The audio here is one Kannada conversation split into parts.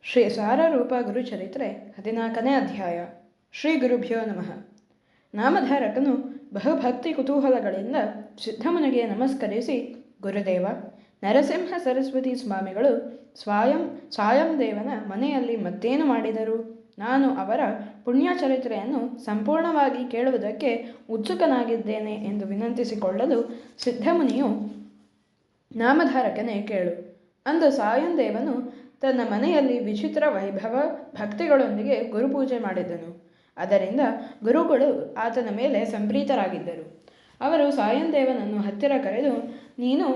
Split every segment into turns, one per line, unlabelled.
ಶ್ರೀ ಸಾರರೂಪ ಗುರುಚರಿತ್ರೆ 14ನೇ ಅಧ್ಯಾಯ. ಶ್ರೀ ಗುರುಭ್ಯೋ ನಮಃ. ನಾಮಧಾರಕನು ಬಹುಭಕ್ತಿ ಕುತೂಹಲಗಳಿಂದ ಸಿದ್ಧಮುನಿಗೆ ನಮಸ್ಕರಿಸಿ, ಗುರುದೇವ, ನರಸಿಂಹ ಸರಸ್ವತಿ ಸ್ವಾಮಿಗಳು ಸಾಯಂ ದೇವನ ಮನೆಯಲ್ಲಿ ಮತ್ತೇನು ಮಾಡಿದರು? ನಾನು ಅವರ ಪುಣ್ಯಚರಿತ್ರೆಯನ್ನು ಸಂಪೂರ್ಣವಾಗಿ ಕೇಳುವುದಕ್ಕೆ ಉತ್ಸುಕನಾಗಿದ್ದೇನೆ ಎಂದು ವಿನಂತಿಸಿಕೊಳ್ಳಲು ಸಿದ್ಧಮುನಿಯು, ನಾಮಧಾರಕನೇ ಕೇಳು. ಅಂದು ಸಾಯಂ ದೇವನು ತನ್ನ ಮನೆಯಲ್ಲಿ ವಿಚಿತ್ರ ವೈಭವ ಭಕ್ತಿಗಳೊಂದಿಗೆ ಗುರುಪೂಜೆ ಮಾಡಿದ್ದನು. ಅದರಿಂದ ಗುರುಗಳು ಆತನ ಮೇಲೆ ಸಂಪ್ರೀತರಾಗಿದ್ದರು. ಅವರು ಸಾಯಂ ದೇವನನ್ನು ಹತ್ತಿರ ಕರೆದು, ನೀನು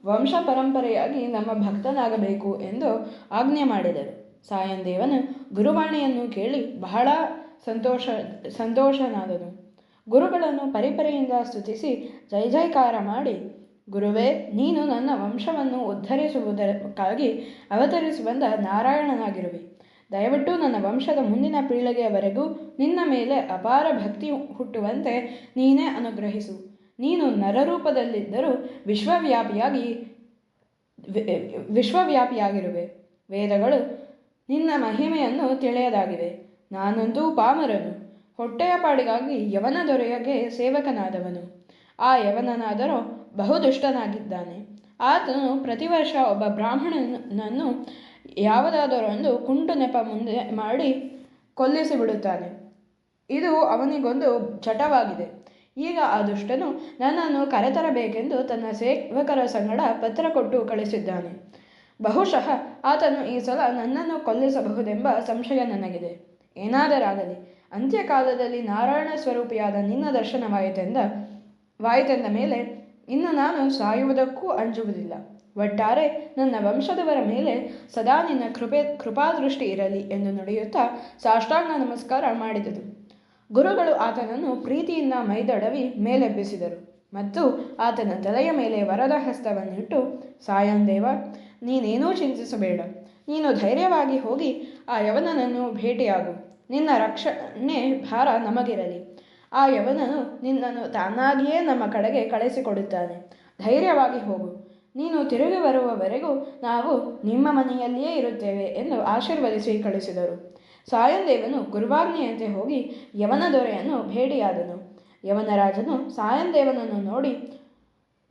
ವಂಶ ಪರಂಪರೆಯಾಗಿ ನಮ್ಮ ಭಕ್ತನಾಗಬೇಕು ಎಂದು ಆಜ್ಞೆ ಮಾಡಿದರು. ಸಾಯಂ ದೇವನು ಗುರುವಾಣಿಯನ್ನು ಕೇಳಿ ಬಹಳ ಸಂತೋಷನಾದನು. ಗುರುಗಳನ್ನು ಪರಿಪರಿಯಿಂದ ಸ್ತುತಿಸಿ ಜೈ ಜೈಕಾರ ಮಾಡಿ, ಗುರುವೇ, ನೀನು ನನ್ನ ವಂಶವನ್ನು ಉದ್ಧರಿಸುವುದಕ್ಕಾಗಿ ಅವತರಿಸಿ ಬಂದ ನಾರಾಯಣನಾಗಿರುವೆ. ದಯವಿಟ್ಟು ನನ್ನ ವಂಶದ ಮುಂದಿನ ಪೀಳಿಗೆಯವರೆಗೂ ನಿನ್ನ ಮೇಲೆ ಅಪಾರ ಭಕ್ತಿ ಹುಟ್ಟುವಂತೆ ನೀನೇ ಅನುಗ್ರಹಿಸು. ನೀನು ನರರೂಪದಲ್ಲಿದ್ದರೂ ವಿಶ್ವವ್ಯಾಪಿಯಾಗಿರುವೆ. ವೇದಗಳು ನಿನ್ನ ಮಹಿಮೆಯನ್ನು ತಿಳಿಯದಾಗಿವೆ. ನಾನಂತೂ ಪಾಮರನು, ಹೊಟ್ಟೆಯ ಪಾಡಿಗಾಗಿ ಯವನ ದೊರೆಯಗೆ ಸೇವಕನಾದವನು. ಆ ಯವನನಾದರೂ ಬಹುದುಷ್ಟನಾಗಿದ್ದಾನೆ. ಆತನು ಪ್ರತಿ ವರ್ಷ ಒಬ್ಬ ಬ್ರಾಹ್ಮಣನನ್ನು ಯಾವುದಾದರೊಂದು ಕುಂಟು ನೆಪ ಮುಂದೆ ಮಾಡಿ ಕೊಲ್ಲಿಸಿಬಿಡುತ್ತಾನೆ. ಇದು ಅವನಿಗೊಂದು ಚಟವಾಗಿದೆ. ಈಗ ಆ ದುಷ್ಟನು ನನ್ನನ್ನು ಕರೆತರಬೇಕೆಂದು ತನ್ನ ಸೇವಕರ ಸಂಗಡ ಪತ್ರ ಕೊಟ್ಟು ಕಳಿಸಿದ್ದಾನೆ. ಬಹುಶಃ ಆತನು ಈ ಸಲ ನನ್ನನ್ನು ಕೊಲ್ಲಿಸಬಹುದೆಂಬ ಸಂಶಯ ನನಗಿದೆ. ಏನಾದರಾಗಲಿ, ಅಂತ್ಯಕಾಲದಲ್ಲಿ ನಾರಾಯಣ ಸ್ವರೂಪಿಯಾದ ನಿನ್ನ ದರ್ಶನವಾಯಿತೆಂದ ಮೇಲೆ ಇನ್ನು ನಾನು ಸಾಯುವುದಕ್ಕೂ ಅಂಜುವುದಿಲ್ಲ. ಒಟ್ಟಾರೆ ನನ್ನ ವಂಶದವರ ಮೇಲೆ ಸದಾ ನಿನ್ನ ಕೃಪಾದೃಷ್ಟಿ ಇರಲಿ ಎಂದು ನುಡಿಯುತ್ತಾ ಸಾಷ್ಟಾಂಗ ನಮಸ್ಕಾರ ಮಾಡಿದನು. ಗುರುಗಳು ಆತನನ್ನು ಪ್ರೀತಿಯಿಂದ ಮೈದಡವಿ ಮೇಲೆಬ್ಬಿಸಿದರು ಮತ್ತು ಆತನ ತಲೆಯ ಮೇಲೆ ವರದ ಹಸ್ತವನ್ನಿಟ್ಟು, ಸಾಯಂ ದೇವ, ನೀನೇನೂ ಚಿಂತಿಸಬೇಡ. ನೀನು ಧೈರ್ಯವಾಗಿ ಹೋಗಿ ಆ ಯವನನನ್ನು ಭೇಟಿಯಾಗು. ನಿನ್ನ ರಕ್ಷಣೆ ಭಾರ ನಮಗಿರಲಿ. ಆ ಯವನನು ನಿನ್ನನ್ನು ತಾನಾಗಿಯೇ ನಮ್ಮ ಕಡೆಗೆ ಕಳಿಸಿಕೊಡುತ್ತಾನೆ. ಧೈರ್ಯವಾಗಿ ಹೋಗು. ನೀನು ತಿರುಗಿ ಬರುವವರೆಗೂ ನಾವು ನಿಮ್ಮ ಮನೆಯಲ್ಲಿಯೇ ಇರುತ್ತೇವೆ ಎಂದು ಆಶೀರ್ವದಿಸಿ ಕಳಿಸಿದರು. ಸಾಯಂ ದೇವನು ಗುರುವಾಜ್ಞೆಯಂತೆ ಹೋಗಿ ಯವನ ದೊರೆಯನ್ನು ಭೇಟಿಯಾದನು. ಯವನರಾಜನು ಸಾಯಂ ದೇವನನ್ನು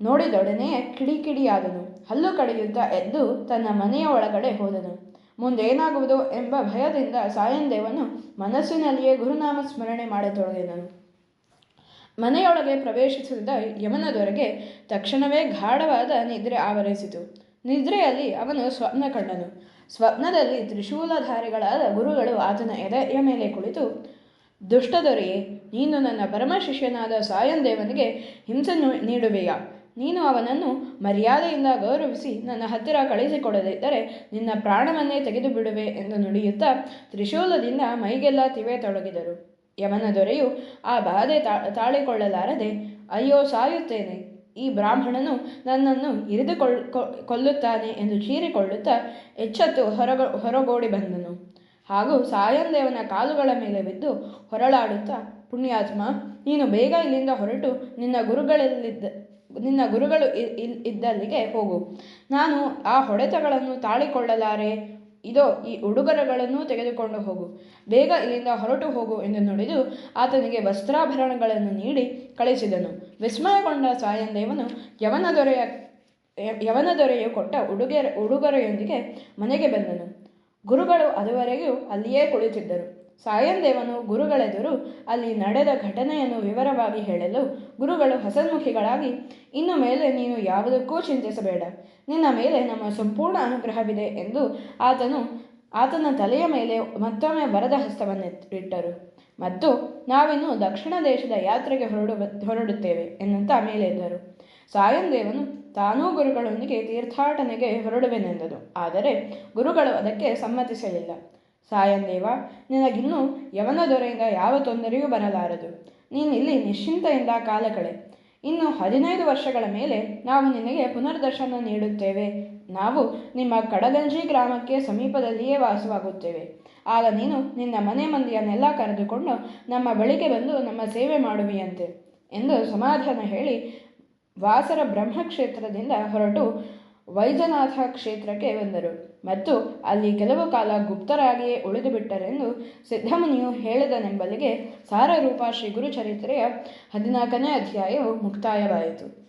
ನೋಡಿದೊಡನೆಯೇ ಕಿಡಿಕಿಡಿಯಾದನು. ಹಲ್ಲು ಕಡಿಯುತ್ತಾ ಎದ್ದು ತನ್ನ ಮನೆಯ ಒಳಗಡೆ ಹೋದನು. ಮುಂದೇನಾಗುವುದು ಎಂಬ ಭಯದಿಂದ ಸಾಯಂ ದೇವನು ಮನಸ್ಸಿನಲ್ಲಿಯೇ ಗುರುನಾಮ ಸ್ಮರಣೆ ಮಾಡತೊಡಗಿದನು. ಮನೆಯೊಳಗೆ ಪ್ರವೇಶಿಸಿದ ಯವನದೊರೆಗೆ ತಕ್ಷಣವೇ ಗಾಢವಾದ ನಿದ್ರೆ ಆವರಿಸಿತು. ನಿದ್ರೆಯಲ್ಲಿ ಅವನು ಸ್ವಪ್ನ ಕಂಡನು. ಸ್ವಪ್ನದಲ್ಲಿ ತ್ರಿಶೂಲಧಾರಿಗಳಾದ ಗುರುಗಳು ಆತನ ಎದೆಯ ಮೇಲೆ ಕುಳಿತು, ದುಷ್ಟದೊರೆಯೇ, ನೀನು ನನ್ನ ಪರಮ ಶಿಷ್ಯನಾದ ಸಾಯಂ ದೇವನಿಗೆ ಹಿಂಸೆ ನೀಡುವೆಯಾ? ನೀನು ಅವನನ್ನು ಮರ್ಯಾದೆಯಿಂದ ಗೌರವಿಸಿ ನನ್ನ ಹತ್ತಿರ ಕಳಿಸಿಕೊಡದಿದ್ದರೆ ನಿನ್ನ ಪ್ರಾಣವನ್ನೇ ತೆಗೆದು ಬಿಡುವೆ ಎಂದು ನುಡಿಯುತ್ತಾ ತ್ರಿಶೂಲದಿಂದ ಮೈಗೆಲ್ಲ ತಿವೆ ತೊಡಗಿದರು. ಯವನ ದೊರೆಯು ಆ ಬಾಧೆ ತಾಳಿಕೊಳ್ಳಲಾರದೆ, ಅಯ್ಯೋ, ಸಾಯುತ್ತೇನೆ, ಈ ಬ್ರಾಹ್ಮಣನು ನನ್ನನ್ನು ಇರಿದು ಕೊಲ್ಲುತ್ತಾನೆ ಎಂದು ಚೀರಿಕೊಳ್ಳುತ್ತಾ ಎಚ್ಚೆತ್ತು ಹೊರಗೋಡಿ ಬಂದನು. ಹಾಗೂ ಸಾಯಂ ದೇವನ ಕಾಲುಗಳ ಮೇಲೆ ಬಿದ್ದು ಹೊರಳಾಡುತ್ತಾ, ಪುಣ್ಯಾತ್ಮ, ನೀನು ಬೇಗ ಇಲ್ಲಿಂದ ಹೊರಟು ನಿನ್ನ ಗುರುಗಳು ಇದ್ದಲ್ಲಿಗೆ ಹೋಗು. ನಾನು ಆ ಹೊಡೆತಗಳನ್ನು ತಾಳಿಕೊಳ್ಳಲಾರೆ. ಇದೋ ಈ ಉಡುಗೊರೆಗಳನ್ನು ತೆಗೆದುಕೊಂಡು ಹೋಗು. ಬೇಗ ಇಲ್ಲಿಂದ ಹೊರಟು ಹೋಗು ಎಂದು ನುಡಿದು ಆತನಿಗೆ ವಸ್ತ್ರಾಭರಣಗಳನ್ನು ನೀಡಿ ಕಳಿಸಿದನು. ವಿಸ್ಮಯಗೊಂಡ ಸಾಯಂ ದೇವನು ಯವನ ದೊರೆಯು ಕೊಟ್ಟ ಉಡುಗೊರೆಯೊಂದಿಗೆ ಮನೆಗೆ ಬಂದನು. ಗುರುಗಳು ಅದುವರೆಗೂ ಅಲ್ಲಿಯೇ ಕುಳಿತಿದ್ದರು. ಸಾಯಂ ದೇವನು ಗುರುಗಳೆದುರು ಅಲ್ಲಿ ನಡೆದ ಘಟನೆಯನ್ನು ವಿವರವಾಗಿ ಹೇಳಲು ಗುರುಗಳು ಹಸನ್ಮುಖಿಗಳಾಗಿ, ಇನ್ನು ಮೇಲೆ ನೀನು ಯಾವುದಕ್ಕೂ ಚಿಂತಿಸಬೇಡ. ನಿನ್ನ ಮೇಲೆ ನಮ್ಮ ಸಂಪೂರ್ಣ ಅನುಗ್ರಹವಿದೆ ಎಂದು ಆತನ ತಲೆಯ ಮೇಲೆ ಮತ್ತೊಮ್ಮೆ ವರದ ಹಸ್ತವನ್ನಿಟ್ಟರು. ಮತ್ತು ನಾವಿನ್ನು ದಕ್ಷಿಣ ದೇಶದ ಯಾತ್ರೆಗೆ ಹೊರಡುತ್ತೇವೆ ಎನ್ನುತ್ತಾ ಮೇಲೆದ್ದರು. ಸಾಯಂ ದೇವನು ತಾನೂ ಗುರುಗಳೊಂದಿಗೆ ತೀರ್ಥಾಟನೆಗೆ ಹೊರಡುವೆನೆಂದನು. ಆದರೆ ಗುರುಗಳು ಅದಕ್ಕೆ ಸಮ್ಮತಿಸಲಿಲ್ಲ. ಸಾಯಂ ದೇವ, ನಿನಗಿನ್ನೂ ಯವನ ದೊರೆಯಿಂದ ಯಾವ ತೊಂದರೆಯೂ ಬರಲಾರದು. ನೀನಿಲ್ಲಿ ನಿಶ್ಚಿಂತೆಯಿಂದ ಕಾಲ ಕಳೆ. ಇನ್ನು 15 ವರ್ಷಗಳ ಮೇಲೆ ನಾವು ನಿನಗೆ ಪುನರ್ದರ್ಶನ ನೀಡುತ್ತೇವೆ. ನಾವು ನಿಮ್ಮ ಕಡಗಂಜಿ ಗ್ರಾಮಕ್ಕೆ ಸಮೀಪದಲ್ಲಿಯೇ ವಾಸವಾಗುತ್ತೇವೆ. ಆಗ ನೀನು ನಿನ್ನ ಮನೆ ಮಂದಿಯನ್ನೆಲ್ಲ ಕರೆದುಕೊಂಡು ನಮ್ಮ ಬಳಿಗೆ ಬಂದು ನಮ್ಮ ಸೇವೆ ಮಾಡುವಿಯಂತೆ ಎಂದು ಸಮಾಧಾನ ಹೇಳಿ ವಾಸರ ಬ್ರಹ್ಮಕ್ಷೇತ್ರದಿಂದ ಹೊರಟು ವೈಜನಾಥ ಕ್ಷೇತ್ರಕ್ಕೆ ಬಂದರು ಮತ್ತು ಅಲ್ಲಿ ಕೆಲವು ಕಾಲ ಗುಪ್ತರಾಗಿಯೇ ಉಳಿದು ಬಿಟ್ಟರೆಂದು ಸಿದ್ಧಮುನಿಯು ಹೇಳಿದನೆಂಬಲಿಗೆ ಸಾರರೂಪ ಶ್ರೀ ಗುರುಚರಿತ್ರೆಯ 14ನೇ ಅಧ್ಯಾಯವು ಮುಕ್ತಾಯವಾಯಿತು.